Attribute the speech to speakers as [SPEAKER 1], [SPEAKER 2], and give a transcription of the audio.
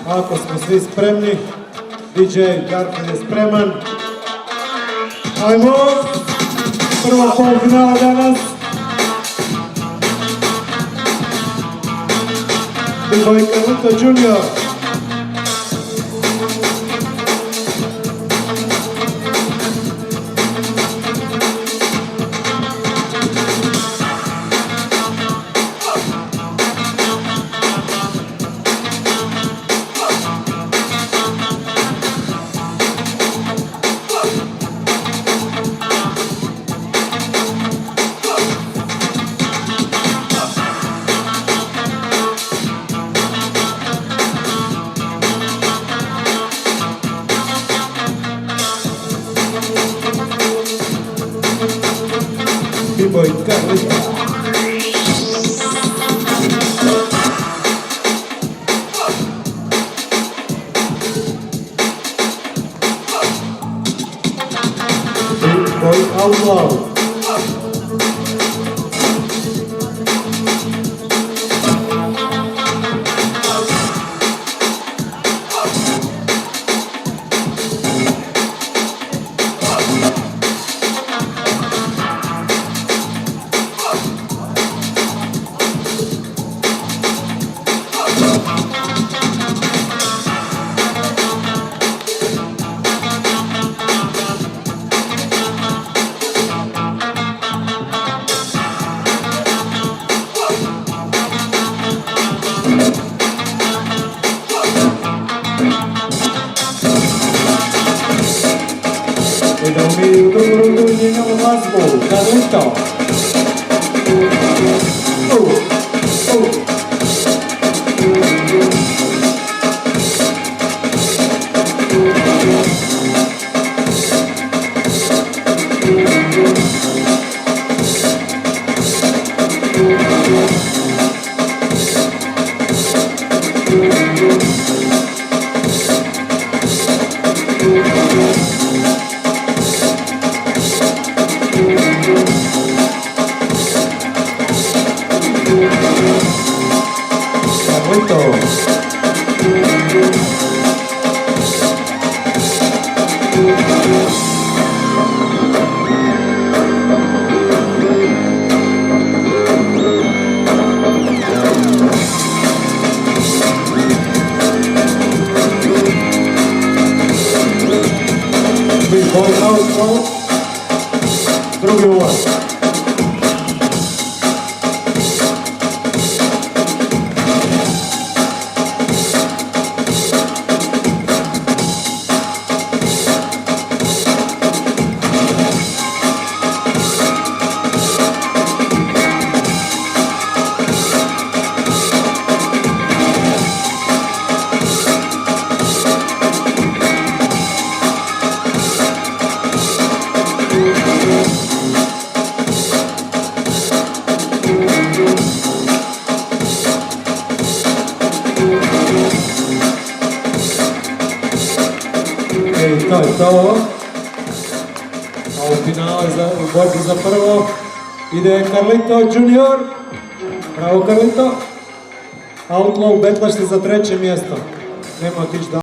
[SPEAKER 1] Ako smo svi spremni, DJ Darko je spreman. Ajmo! Prva polufinala danas. Gorica Junior. BBoys Gorica. BBoys Outlaw. Idemo mi u drugu rundu i njegamo glazbu, Velika. BBoys Outlaw, drugi ulaz. I to je to. A u finale u borbi za prvo ide Velika Junior. Bravo Carlito. Outlaw betlašte za treće mjesto. Nema otići da